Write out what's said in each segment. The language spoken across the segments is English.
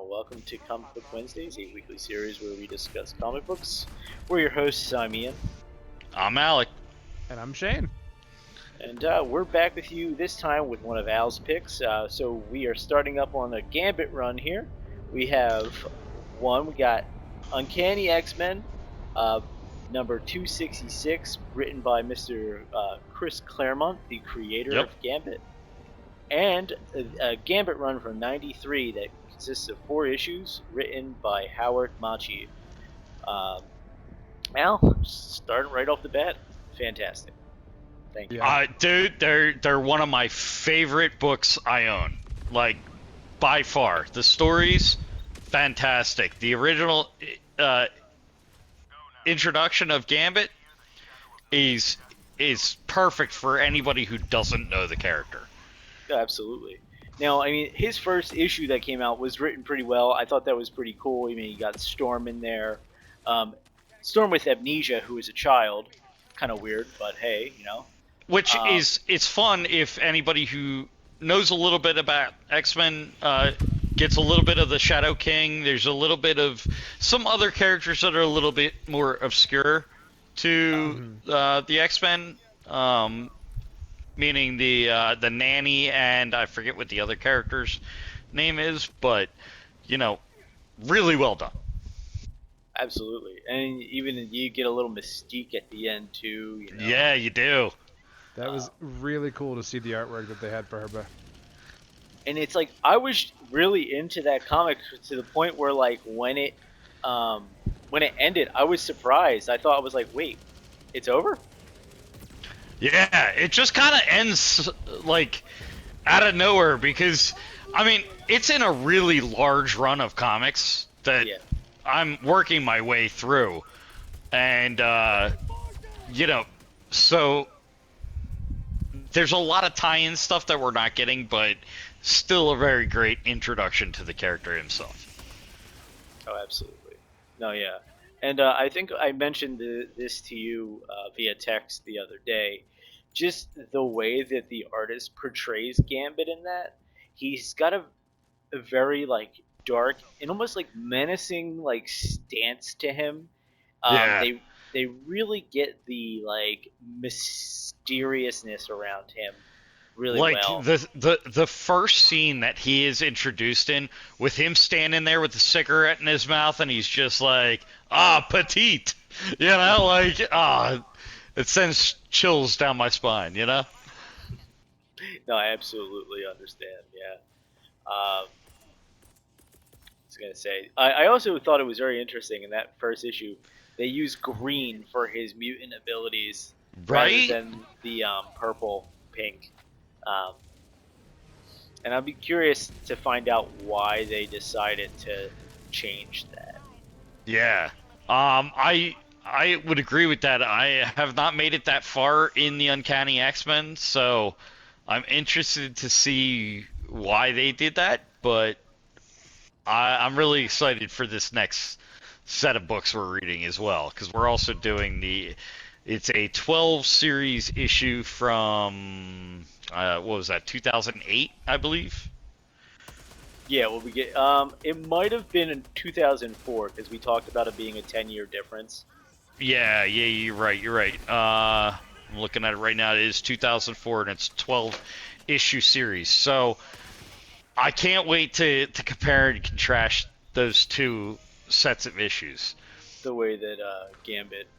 welcome to Comic Book Wednesdays, a weekly series where we discuss comic books. We're your hosts, I'm Ian. I'm Alec. And I'm Shane. And we're back with you this time with one of Al's picks. So we are starting up on a Gambit run here. We have we got Uncanny X-Men, number 266, written by Mr. Chris Claremont, the creator of Gambit. And a Gambit run from 93 that consists of 4 issues written by Howard Machi. Al, starting right off the bat, fantastic. Thank you. Dude, they're one of my favorite books I own. Like, by far. The stories, fantastic. The original introduction of Gambit is perfect for anybody who doesn't know the character. Absolutely. Now, I mean, his first issue that came out was written pretty well. I thought that was pretty cool. I mean, you got Storm in there. Storm with amnesia, who is a child. Kind of weird, but hey, you know. Which it's fun if anybody who knows a little bit about X-Men gets a little bit of the Shadow King. There's a little bit of some other characters that are a little bit more obscure to the X-Men. Meaning the nanny and I forget what the other character's name is, but you know, really well done. Absolutely, and even you get a little mystique at the end too. You know? Yeah, you do. That was really cool to see the artwork that they had for her. And it's like I was really into that comic to the point where like when it ended, I was surprised. I thought I was like, wait, it's over? Yeah, it just kind of ends like out of nowhere because, I mean, it's in a really large run of comics that I'm working my way through, and you know, so there's a lot of tie-in stuff that we're not getting, but still a very great introduction to the character himself. Oh, absolutely. No, yeah. And I think I mentioned this to you via text the other day. Just the way that the artist portrays Gambit in that, he's got a very like dark and almost like menacing like stance to him. They really get the like mysteriousness around him really well. Like the first scene that he is introduced in, with him standing there with the cigarette in his mouth, and he's just like, petite, you know, like, it sends chills down my spine, you know? No, I absolutely understand, yeah. I was going to say, I also thought it was very interesting in that first issue, they used green for his mutant abilities rather than the purple, pink. And I'd be curious to find out why they decided to change that. Yeah. I would agree with that. I have not made it that far in the Uncanny X-Men, so I'm interested to see why they did that, but I'm really excited for this next set of books we're reading as well, because we're also doing it's a 12 series issue from, what was that, 2008, I believe? Yeah, well, we get, it might have been in 2004, because we talked about it being a 10-year difference. Yeah, you're right. I'm looking at it right now. It is 2004, and it's 12 issue series. So I can't wait to compare and contrast those two sets of issues. The way that Gambit,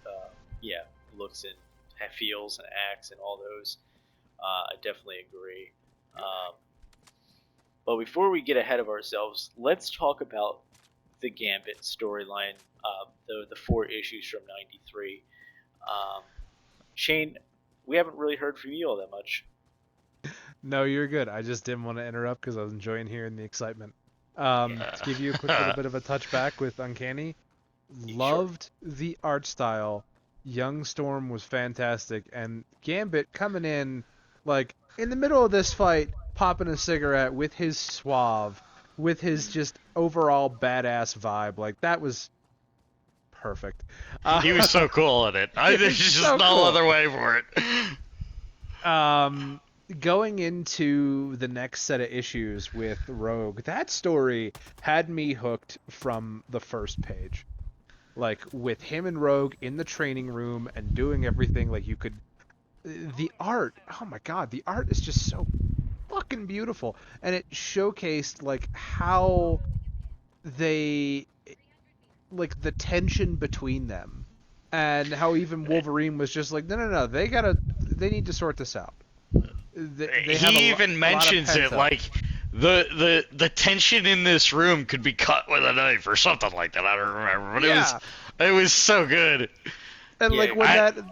looks and feels and acts and all those, I definitely agree. But before we get ahead of ourselves, let's talk about the Gambit storyline, the 4 issues from 93. Shane, we haven't really heard from you all that much. No, you're good. I just didn't want to interrupt because I was enjoying hearing the excitement. To give you a quick little bit of a touchback with Uncanny, loved the art style. Young Storm was fantastic, and Gambit coming in, like, in the middle of this fight, popping a cigarette with his suave, with his just overall badass vibe. Like, that was perfect. He was so cool at it. There's just no other way for it. going into the next set of issues with Rogue, that story had me hooked from the first page. Like with him and Rogue in the training room and doing everything, like you could, the art, oh my god, the art is just so fucking beautiful, and it showcased like how they, like the tension between them, and how even Wolverine was just like, no, no, no, they need to sort this out. They have He even a lot of mentions pent it up. like the tension in this room could be cut with a knife or something like that. I don't remember, but Yeah, it was so good. and Yeah, like when I that,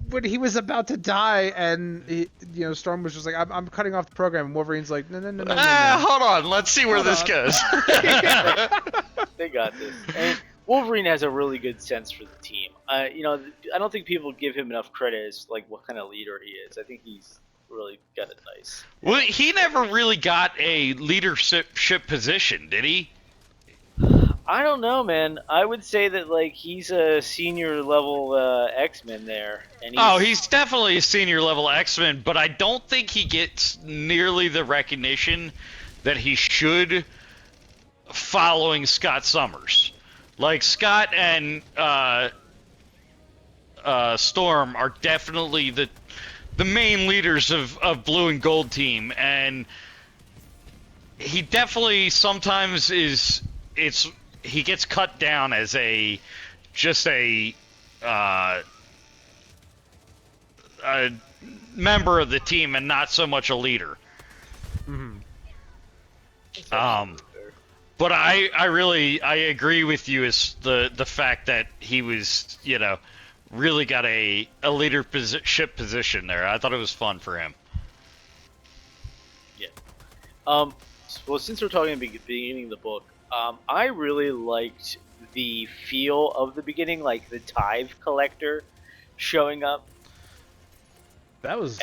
when he was about to die, and Storm was just like, I'm cutting off the program, and Wolverine's like, no, no, no, no, no, no, hold on, let's see where hold this on. goes. they, they got this. And Wolverine has a really good sense for the team. I don't think people give him enough credit as like what kind of leader he is. I think he's really got a nice Well, head on his he never shoulders. really got a leadership position, did he? I don't know, man. I would say that like he's a senior level X-Men there, and Oh, he's he's definitely a senior level X-Men, but I don't think he gets nearly the recognition that he should following Scott Summers. Like Scott and Storm are definitely the main leaders of Blue and Gold team, and he definitely sometimes is. It's he gets cut down as a just uh, a member of the team and not so much a leader. Mhm. that's Um, absolutely fair. but I agree with you as the fact that he was really got a leadership position there. I thought it was fun for him. Yeah. Well, since we're talking at the beginning of the book, I really liked the feel of the beginning, like the Tithe Collector showing up, That and was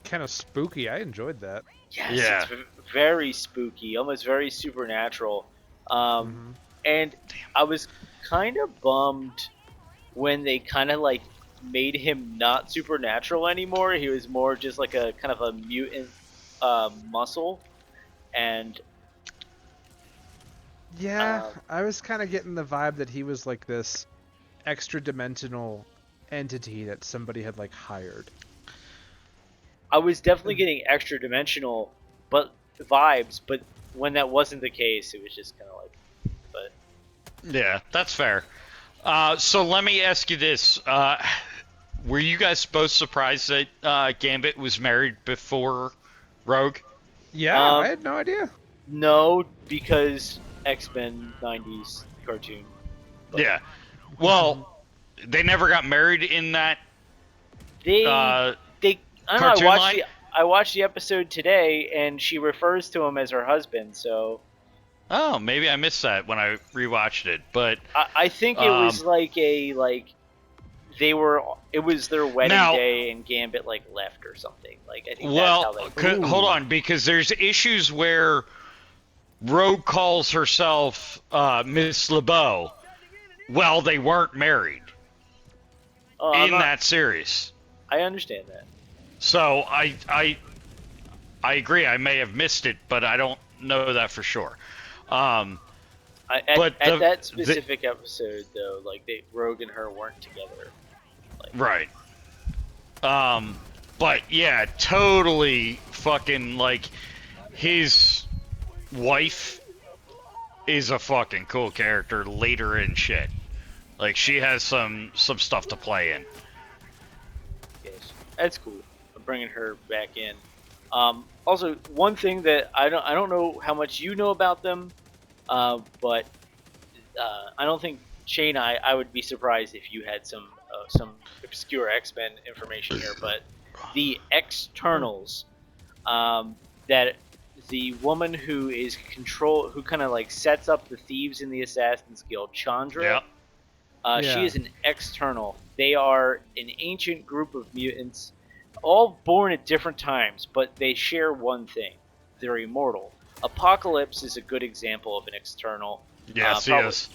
kind of spooky. I enjoyed that. yes, it's Yeah. very spooky, almost very supernatural. Um, Hmm. and I was kind of bummed when they kind of like made him not supernatural anymore. He was more just like a kind of a mutant muscle, and Yeah, um, I was kind of getting the vibe that he was like this extra dimensional entity that somebody had like hired. I was definitely getting extra dimensional, but vibes. But when that wasn't the case, it was just kind of like, but Yeah, that's fair. So let me ask you this: were you guys both surprised that Gambit was married before Rogue? Yeah, I um, had no idea. no, because X Men '90s cartoon. But Yeah. Well, they never got married in that they uh, they I don't know. cartoon line. I watched the episode today, and she refers to him as her husband. So Oh, maybe I missed that when I rewatched it. But I think it um, was like they were. It was their wedding now, day, and Gambit like left or something. Like I think that's well, how they. hold Ooh. on, because there's issues where Rogue calls herself Miss LeBeau. Well, they weren't married Oh, I'm in not. that series. I understand that. So I agree. I may have missed it, but I don't know that for sure. Um, but At that specific episode, though, like Rogue and her weren't together. Like, right. But yeah, totally fucking like his wife is a fucking cool character later in shit. Like she has some stuff to play in. yes, that's cool. I'm bringing her back in. Also, one thing that I don't know how much you know about them, but I don't think Shane. I would be surprised if you had some obscure X Men information here, but the externals, that the woman who is who kind of like sets up the thieves in the Assassin's Guild, Chandra. Yeah. She Yeah. is an external. They are an ancient group of mutants, all born at different times, but they share one thing: they're immortal. Apocalypse is a good example of an external. Yes, he Probably. is.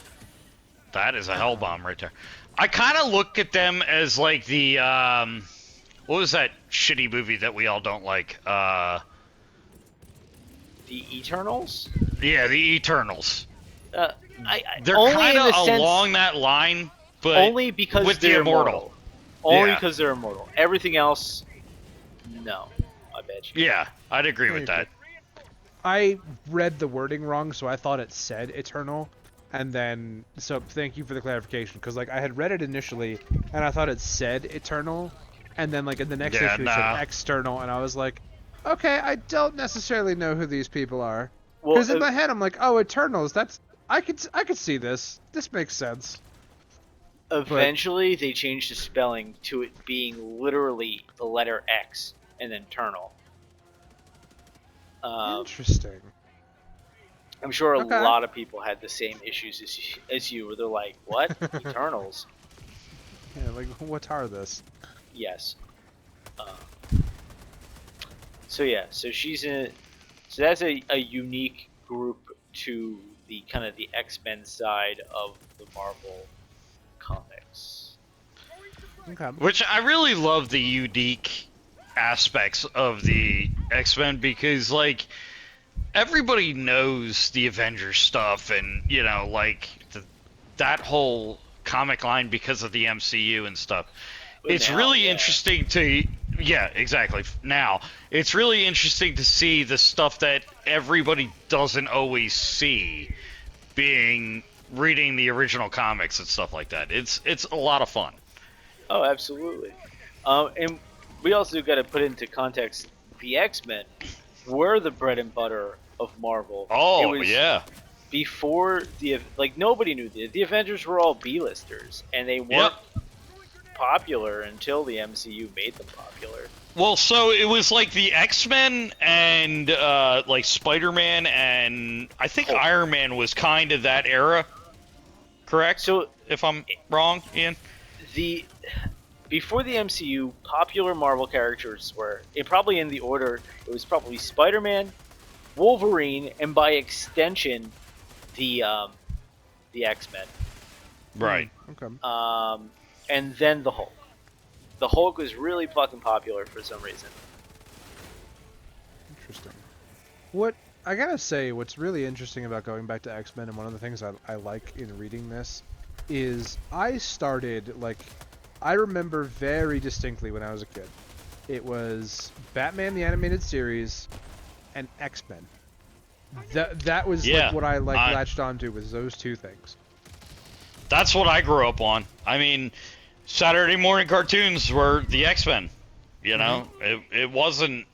That is a hell bomb right there. I kind of look at them as like the what was that shitty movie that we all don't like? The Eternals. Yeah, the Eternals. Uh, I They're only kind in of the sense along that line, but only because with the they're immortal. immortal. Only Yeah, because they're immortal. Everything else, no. I bet you. yeah, I'd agree I with agree. that. I read the wording wrong, so I thought it said eternal, and then so thank you for the clarification, because like I had read it initially, and I thought it said eternal, and then like in the next Yeah, issue it said nah. external, and I was like, okay, I don't necessarily know who these people are, Well, because in my head I'm like, oh, eternals, that's I could see this. This makes sense, but eventually they changed the spelling to it being literally the letter X and then eternal. Um, interesting. I'm sure a Okay. lot of people had the same issues as you, where they're like, "What Eternals?" Yeah, like what are this? Yes. Uh, so yeah, so she's in. So that's a unique group to the kind of the X-Men side of the Marvel comics. Okay. Which I really love the unique aspects of the X-Men because, like, everybody knows the Avengers stuff and, you know, like, that whole comic line because of the MCU and stuff. But It's now, really yeah. interesting to, yeah, exactly. Now, it's really interesting to see the stuff that everybody doesn't always see being reading the original comics and stuff like that. It's a lot of fun. Oh, absolutely. And we also got to put into context the X-Men were the bread and butter of Marvel. It Oh, was yeah. before like nobody knew the Avengers were all B-listers and they Yep. weren't popular until the MCU made them popular. Well, so it was like the X-Men and like Spider-Man and I think Hulk. Iron Man was kind of that era, correct? So If I'm wrong, Ian? the before the MCU, popular Marvel characters were probably in the order. It was probably Spider-Man, Wolverine, and by extension, the um, the X-Men, Right. Okay. and then the Hulk. The Hulk was really fucking popular for some reason. Interesting. What I gotta say, what's really interesting about going back to X-Men, and one of the things I like in reading this, is I started, like, I remember very distinctly when I was a kid. It was Batman the Animated Series and X-Men. That was Yeah. like what I like latched onto, was those two things. That's what I grew up on. I mean, Saturday morning cartoons were the X-Men. You know, it wasn't.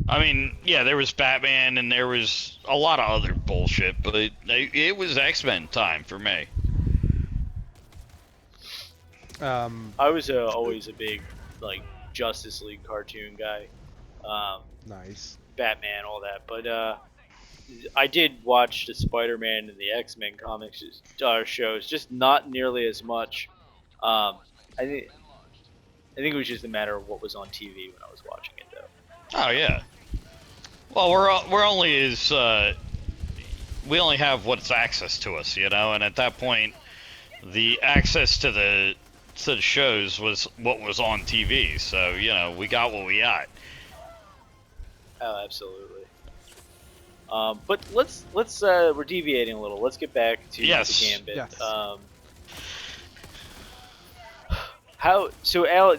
I mean, yeah, there was Batman and there was a lot of other bullshit, but it was X-Men time for me. I was always a big like Justice League cartoon guy, Nice. Batman, all that. But I did watch the Spider-Man and the X-Men comics shows, just not nearly as much. I think it was just a matter of what was on TV when I was watching it, though. Oh yeah. Well, we're only as we only have what's access to us, you know, and at that point, the access to the shows was what was on TV. So you know, we got what we got. Oh, absolutely. But let's we're deviating a little. Let's get back to Yes. the Gambit. Yes. How so, Al?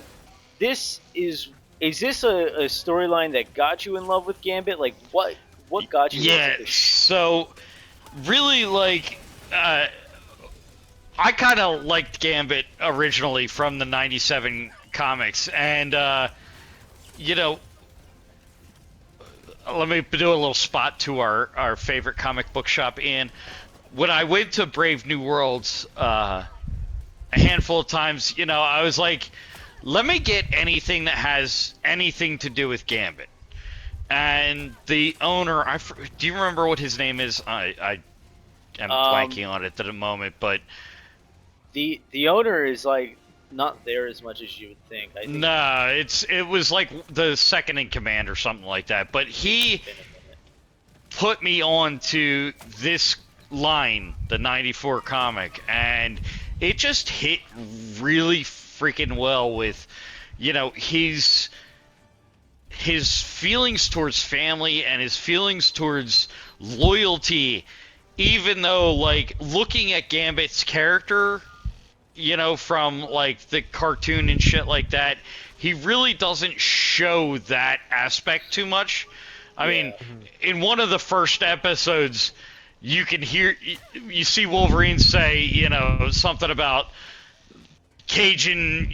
This is this a storyline that got you in love with Gambit? Like what got you? in love Yeah. with this So really, like, I kind of liked Gambit originally from the '97 comics, and you know, let me do a little spot to our favorite comic book shop, Ian. When I went to Brave New Worlds a handful of times, you know, I was like, let me get anything that has anything to do with Gambit. And the owner, do you remember what his name is? I am blanking on it at the moment, but the owner is like not there as much as you would think. I think nah, it was like the second in command or something like that. But he it's been a minute. put me on to this line, the 94 comic, and it just hit really freaking well with his feelings towards family and his feelings towards loyalty, even though, like, looking at Gambit's character, from like the cartoon and shit like that, he really doesn't show that aspect too much. I mean, Yeah. in one of the first episodes, you can hear, you see Wolverine say, something about Cajun,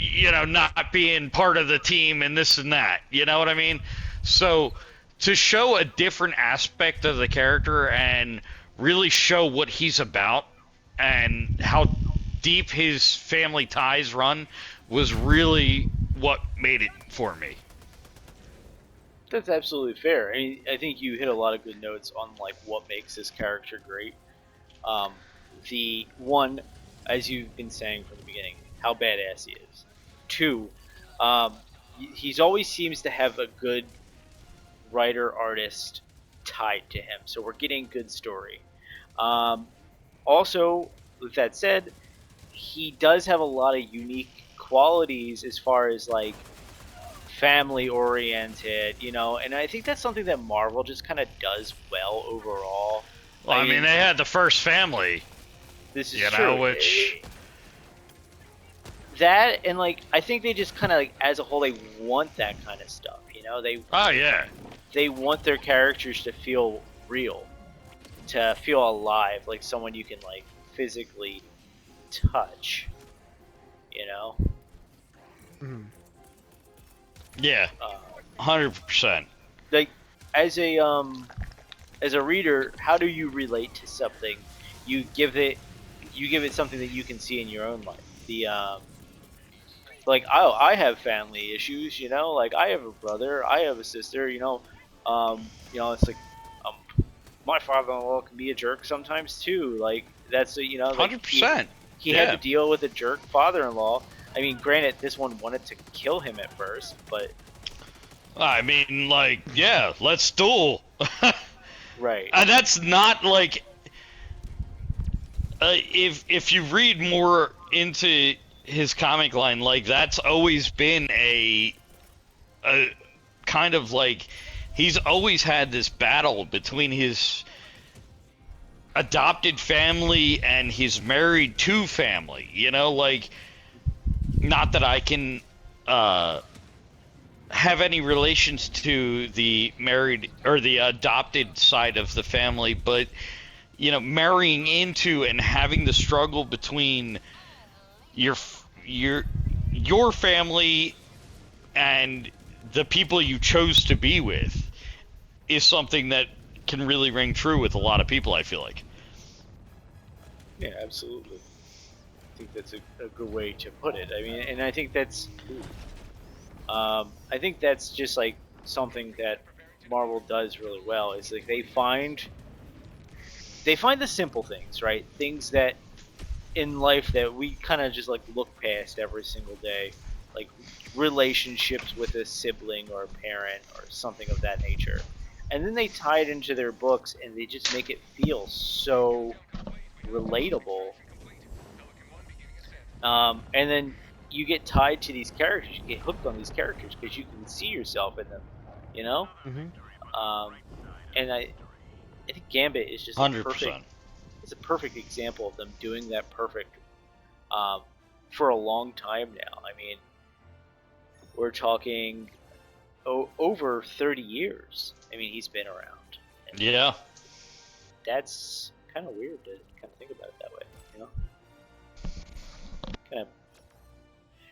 not being part of the team and this and that. You know what I mean? So to show a different aspect of the character and really show what he's about and how deep his family ties run was really what made it for me. That's absolutely fair. I mean, I think you hit a lot of good notes on like what makes this character great. Um, the one, as you've been saying from the beginning, how badass he is. Two, um, he's always seems to have a good writer artist tied to him, so we're getting good story. Um, Also, with that said, he does have a lot of unique qualities as far as like family oriented, and I think that's something that Marvel just kind of does well overall. Well, I I mean, mean, they had the first family, this is true. which. That and like I think they just kind of like as a whole they want that kind of stuff. Oh, yeah. They want their characters to feel real, to feel alive, like someone you can like physically touch. You know, Mhm. Yeah, uh, 100%. like as a reader, how do you relate to something? You give it you give it something that you can see in your own life. The like I have family issues, like I have a brother, I have a sister, it's like um, my father-in-law can be a jerk sometimes too. Like that's like 100%. he had to Yeah. deal with a jerk father-in-law. I mean, granted, this one wanted to kill him at first, but I mean, like, yeah, let's duel. right, And that's not like, if you read more into his comic line, like, that's always been a kind of like, he's always had this battle between his adopted family and his married to family. Like, not that I can have any relations to the married or the adopted side of the family, but marrying into and having the struggle between your your your family and the people you chose to be with is something that can really ring true with a lot of people, I feel like. yeah, absolutely. I think that's a good way to put it. I mean, and I think that's just like something that Marvel does really well. Is like they find the simple things, right? Things that in life that we kind of just like look past every single day, like relationships with a sibling or a parent or something of that nature. And then they tie it into their books and they just make it feel so relatable. And then you get tied to these characters, you get hooked on these characters because you can see yourself in them, you know? Mhm. Um, and I think Gambit is just a perfect 100%. it's a perfect example of them doing that perfect um, for a long time now. I mean, we're talking over 30 years. I mean, he's been around. And Yeah. that's kind of weird to kind of think about it that way, you know? Kind of.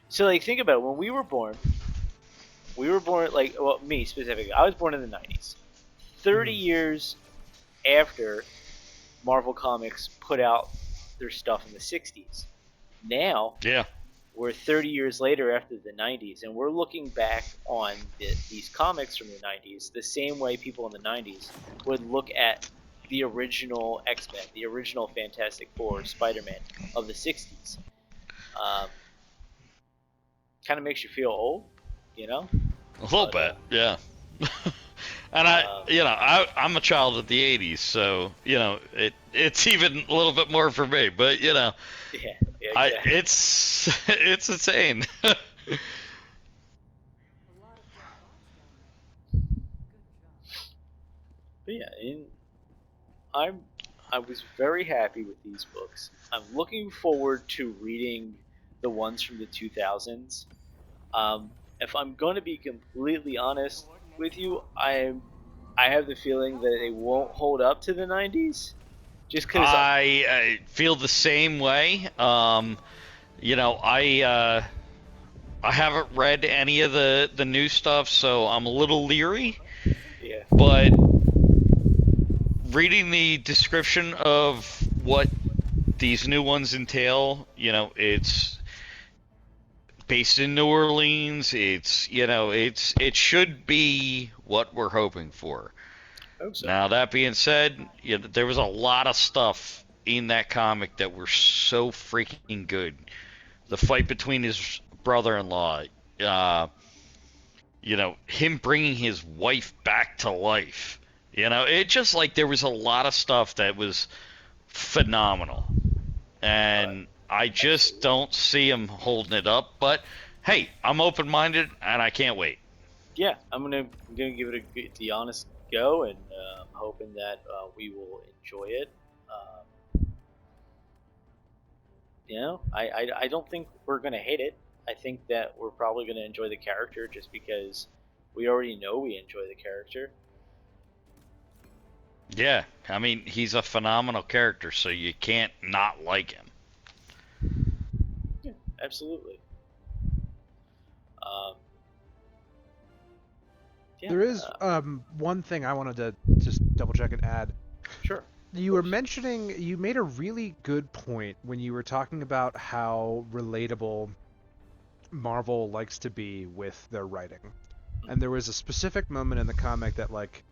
So, like, think about it. When we were born, like, well, me specifically, I was born in the 90s. 30 Mhm. years after Marvel Comics put out their stuff in the 60s. Now, Yeah. we're 30 years later after the 90s, and we're looking back on these comics from the 90s the same way people in the 90s would look at the original X-Men, the original Fantastic Four, Spider-Man of the 60s. Um, Kind of makes you feel old, you know? A little But, bit. Yeah. And um, I'm a child of the '80s, so it's even a little bit more for me. But yeah, yeah, I exactly. it's it's insane. But yeah, I'm I was very happy with these books. I'm looking forward to reading the ones from the 2000s. If I'm going to be completely honest with you, I have the feeling that it won't hold up to the 90s, just because. I feel the same way. You know, I haven't read any of the new stuff, so I'm a little leery. Yeah. But reading the description of what these new ones entail, you know, it's based in New Orleans. It should be what we're hoping for. I hope so. Now that being said, there was a lot of stuff in that comic that were so freaking good. The fight between his brother-in-law, uh, him bringing his wife back to life. It just like there was a lot of stuff that was phenomenal. Uh, And I just Absolutely. don't see him holding it up. But hey, I'm open-minded and I can't wait. Yeah, I'm gonna give it the honest go, and I'm hoping that we will enjoy it. I don't think we're gonna hate it. I think that we're probably gonna enjoy the character just because we already know we enjoy the character. Yeah, I mean, he's a phenomenal character, so you can't not like him. Yeah, absolutely. Um, yeah, There is one thing I wanted to just double check and add. sure, of You were course. mentioning, you made a really good point when you were talking about how relatable Marvel likes to be with their writing. And there was a specific moment in the comic that like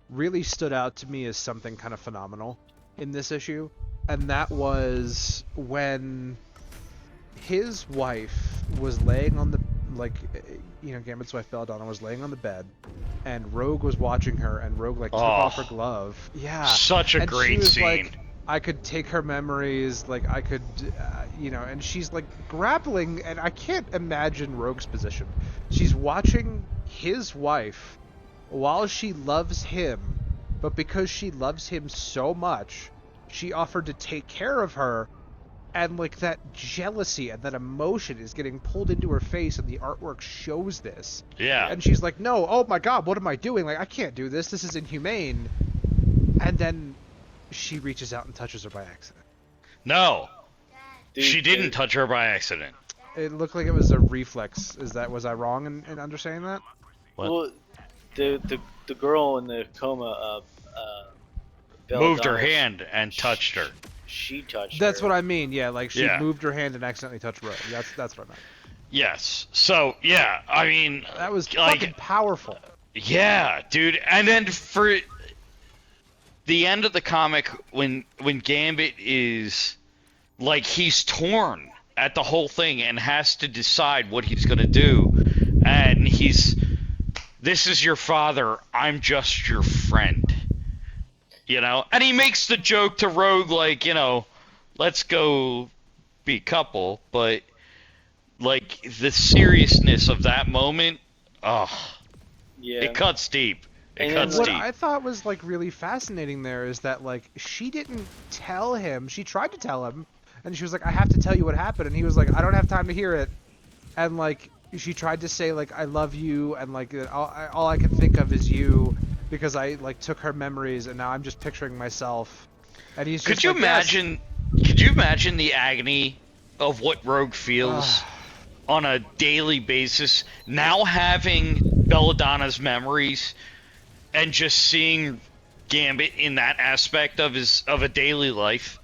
really stood out to me as something kind of phenomenal in this issue, and that was when his wife was laying on the like Gambit's wife Belladonna was laying on the bed, and Rogue was watching her, and Rogue like took off her Oh, glove. Yeah, such a and she great was scene. like, I could take her memories, like I could, and she's like grappling, and I can't imagine Rogue's position. She's watching his wife while she loves him, but because she loves him so much, she offered to take care of her, and like that jealousy and that emotion is getting pulled into her face, and the artwork shows this. Yeah. Yeah, And she's like, no, oh my god, what am I doing? Like, I can't do this, this is inhumane. And then she reaches out and touches her by accident. No, dude. she didn't touch her by accident. It looked like it was a reflex. Was I wrong in understanding that? What? Well, the girl in the coma, Moved her Belladonna, hand and touched her. she touched That's her. what I mean. Yeah, like she Yeah. moved her hand and accidentally touched Rogue. That's what I meant. Yes. So, yeah, I mean, That was fucking like, powerful. yeah, dude. And then for the end of the comic, when Gambit is like he's torn at the whole thing and has to decide what he's gonna do, and this is your father, I'm just your friend. And he makes the joke to Rogue like, let's go be a couple, but like the seriousness of that moment, oh, it Yeah, cuts deep. It and then cuts What like deep. I thought was like really fascinating there is that like she didn't tell him. She tried to tell him, and she was like, "I have to tell you what happened," and he was like, "I don't have time to hear it." And like she tried to say like, "I love you," and like all I can think of is you, because I like took her memories, and now I'm just picturing myself. And he's Could just you like, "Yes." imagine? Could you imagine the agony of what Rogue Uh, feels on a daily basis now, having Belladonna's memories and just seeing Gambit in that aspect of a daily life?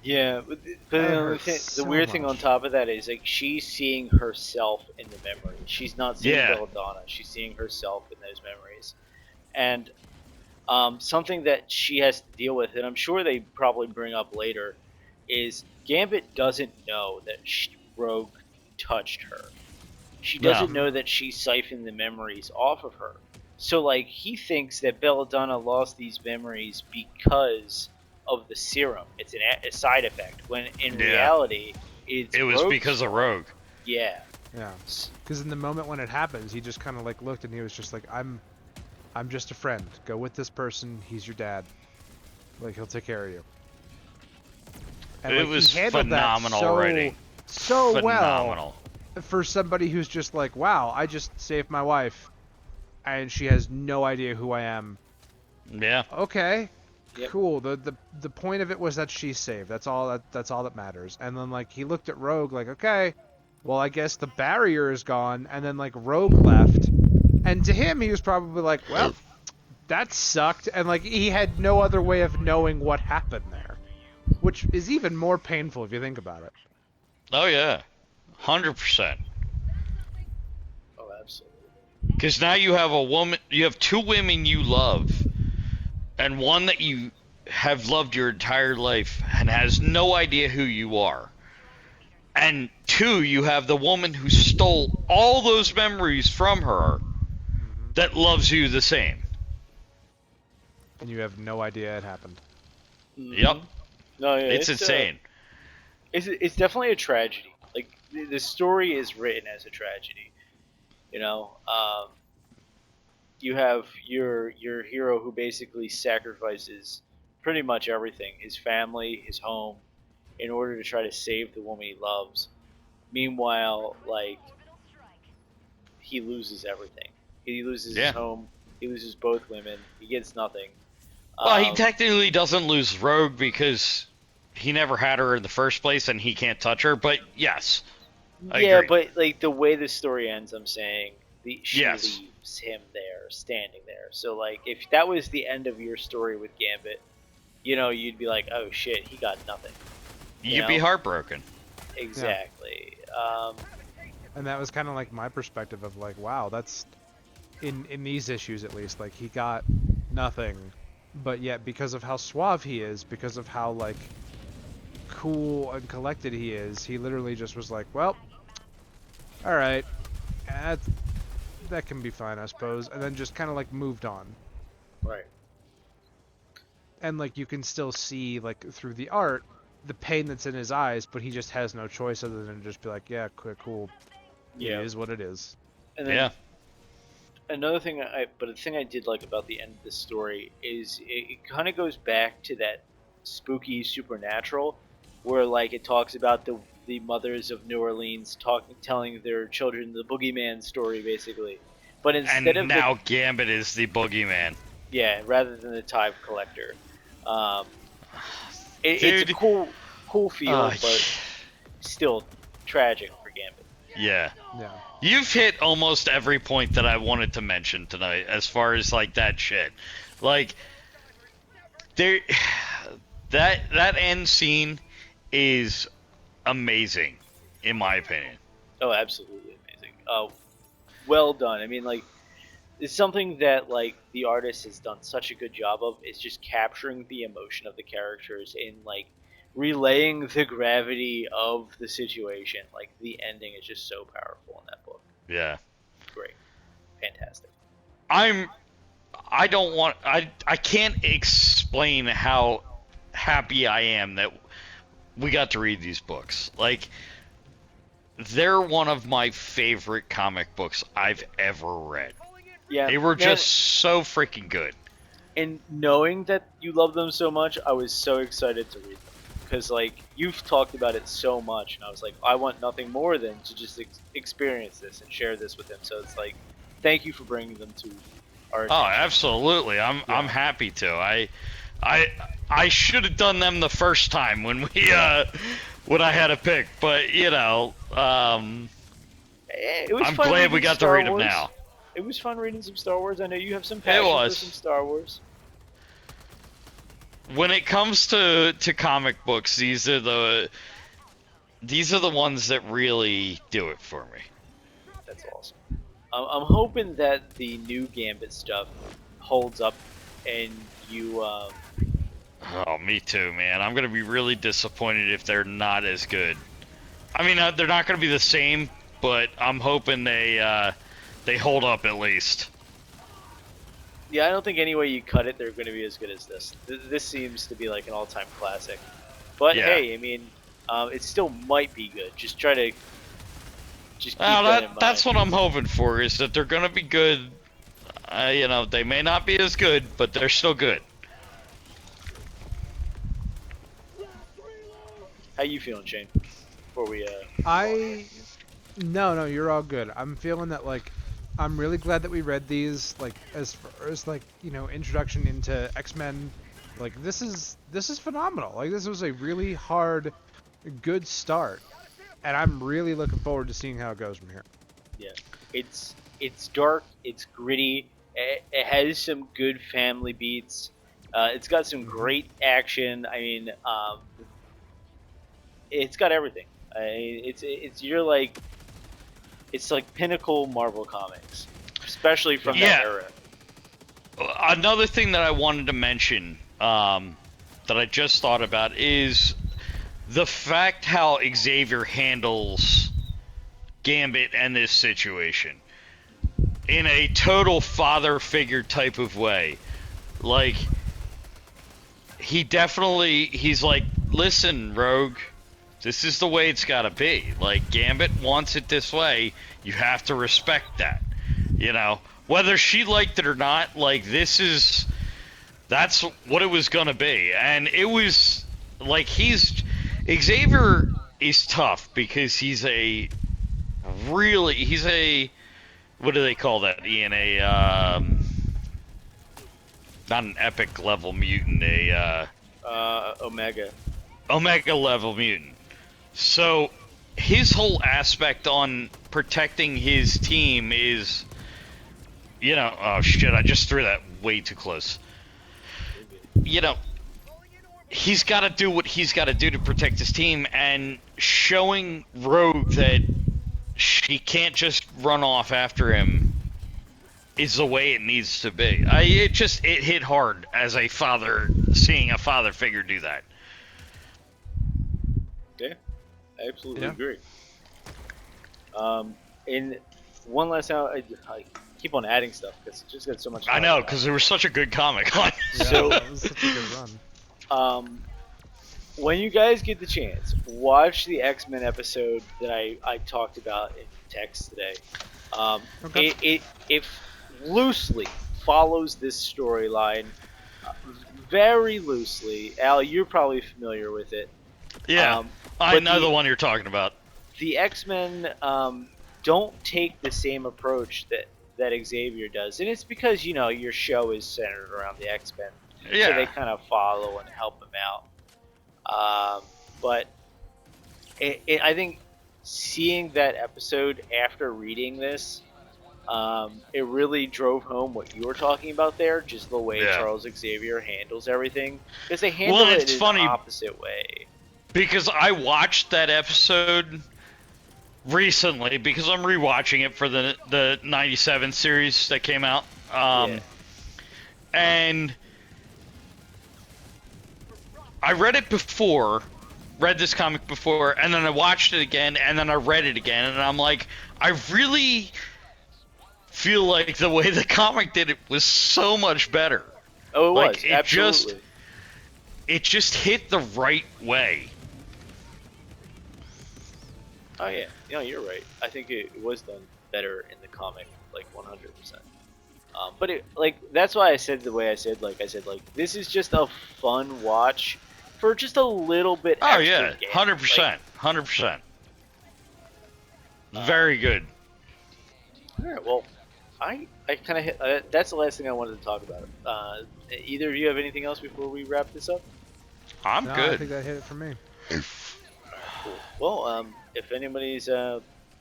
yeah, but that hurts the so weird thing on much. top of that is like she's seeing herself in the memory. She's not seeing Yeah. Belladonna. She's seeing herself in those memories, and something that she has to deal with, and I'm sure they probably bring up later, is Gambit doesn't know that Rogue touched her. She No. doesn't know that she siphoned the memories off of her. So, like, he thinks that Belladonna lost these memories because of the serum. It's a side effect, when in Yeah. reality, it's It was Rogue's because of fault. Rogue. Yeah. Yeah. Because in the moment when it happens, he just kind of like looked, and he was just like, I'm just a friend. Go with this person. He's your dad. Like, he'll take care of you. And It like was he handled that phenomenal writing. so well Phenomenal. for somebody who's just like, wow, I just saved my wife, and she has no idea who I am. Yeah. Okay, Yep. cool. The point of it was that she's saved. That's all that matters. And then like he looked at Rogue like, okay, well I guess the barrier is gone. And then like Rogue left, and to him he was probably like, well, that sucked. And like he had no other way of knowing what happened there, which is even more painful if you think about it. Oh yeah. 100%. Oh, absolutely. Because now you have you have two women you love, and one that you have loved your entire life and has no idea who you are. And two, you have the woman who stole all those memories from her that loves you the same. And you have no idea it happened. Yep. No, yeah, It's insane. It's definitely a tragedy. Like the story is written as a tragedy. You know, you have your hero who basically sacrifices pretty much everything, his family, his home, in order to try to save the woman he loves. Meanwhile, like he loses everything. He loses his Yeah. home. He loses both women. He gets nothing. Well, he technically doesn't lose Rogue because he never had her in the first place and he can't touch her, but yes. I yeah, agree. but like the way the story ends, I'm saying she Yes. leaves him there, standing there. So like, if that was the end of your story with Gambit, you know, you'd be like, oh shit, he got nothing. You'd be heartbroken. Exactly. And that was kind of like my perspective of like, wow, that's in these issues at least, like he got nothing, but yet because of how suave he is, because of how like cool and collected he is, he literally just was like, well, all right, that can be fine, I suppose, and then just kind of like moved on. Right. And like you can still see like through the art the pain that's in his eyes, but he just has no choice other than to just be like, yeah, cool. Yeah. It is what it is. And then Yeah. another thing, but the thing I did like about the end of the story is it kind of goes back to that spooky supernatural, where like it talks about the mothers of New Orleans telling their children the boogeyman story basically, but instead And of now Gambit is the boogeyman. rather than the Tide Collector, um, it's a Dude. cool feel, but still tragic for Gambit. Yeah. Yeah. You've hit almost every point that I wanted to mention tonight as far as like that shit. Like there that end scene is amazing in my opinion. Oh, absolutely amazing. Well done. I mean, like, it's something that like the artist has done such a good job of is just capturing the emotion of the characters and like relaying the gravity of the situation. Like the ending is just so powerful in that book. Yeah. Great, fantastic. I don't want I can't explain how happy I am that we got to read these books. Like they're one of my favorite comic books I've ever read. Yeah, They were man, just so freaking good. and knowing that you love them so much, I was so excited to read them because like you've talked about it so much, and I was like, I want nothing more than to just experience this and share this with him. So it's like, thank you for bringing them to our Oh, attention. absolutely. I'm happy to. I should have done them the first time when when I had a pick, but you know, It was I'm fun glad reading we got to Star read them Wars. now. It was fun reading some Star Wars. I know you have some passion for was. some Star Wars. When it comes to comic books, these are the ones that really do it for me. That's awesome. I'm hoping that the new Gambit stuff holds up, and you. Oh, me too, man. I'm gonna be really disappointed if they're not as good. I mean, they're not gonna be the same, but I'm hoping they hold up at least. Yeah, I don't think any way you cut it, they're going to be as good as this. This seems to be like an all-time classic. But Yeah. hey, I mean, it still might be good. Just try to just keep Well, that in mind. that's what I'm hoping for, is that they're gonna be good. You know, they may not be as good, but they're still good. How you feeling, Shane? Before we I no, you're all good. I'm feeling that like I'm really glad that we read these like as far as like, introduction into X-Men. Like this is phenomenal. Like this was a really hard good start, and I'm really looking forward to seeing how it goes from here. yeah, it's dark, it's gritty. It has some good family beats. It's got some great action. I mean, it's got everything. It's you're like it's like pinnacle Marvel comics, especially from that Yeah. era. Another thing that I wanted to mention, that I just thought about is the fact how Xavier handles Gambit and this situation in a total father figure type of way. Like, he's like, listen, Rogue, this is the way it's gotta be. Like, Gambit wants it this way, you have to respect that. You know? Whether she liked it or not, like, that's what it was gonna be. And it was, like, Xavier is tough because he's what do they call that, Ian? Not an epic level mutant, Omega. Omega level mutant. So his whole aspect on protecting his team is, oh shit, I just threw that way too close. You know, he's got to do what he's got to do to protect his team, and showing Rogue that she can't just run off after him is the way it needs to be. It hit hard as a father, seeing a father figure do that. Yeah, I absolutely Yeah. agree. And one last thing, I keep on adding stuff because it just got so much. I know, because there was such a good comic on. Yeah, So- that was such a good run. When you guys get the chance, watch the X-Men episode that I talked about in text today. Okay. It loosely follows this storyline, very loosely. Al, you're probably familiar with it. Yeah, I but know the one you're talking about. The X-Men don't take the same approach that Xavier does, and it's because your show is centered around the X-Men, Yeah. so they kind of follow and help them out. But I think seeing that episode after reading this, it really drove home what you were talking about there, just the way Yeah. Charles Xavier handles everything, because they handle Well, it it's in funny- an opposite way. Because I watched that episode recently because I'm rewatching it for the 97 series that came out. Yeah. And I read this comic before, and then I watched it again, and then I read it again, and I'm like, I really feel like the way the comic did it was so much better. Oh, it Like, was it absolutely. It just hit the right way. Oh yeah, you're right. I think it was done better in the comic, like 100%. But that's why I said the way I said. Like I said, like this is just a fun watch for just a little bit. Oh extra yeah, game. 100%, 100%. Very good. All right, well, I kind of hit. That's the last thing I wanted to talk about. Either of you have anything else before we wrap this up? I'm No, I good. think that hit it for me. Cool. Well, if anybody's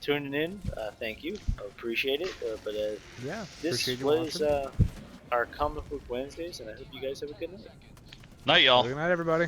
tuning in, thank you. I appreciate it. But Yeah, this appreciate you was watching. our Comic Book Wednesdays, and I hope you guys have a good night. Night, y'all. Good night, everybody.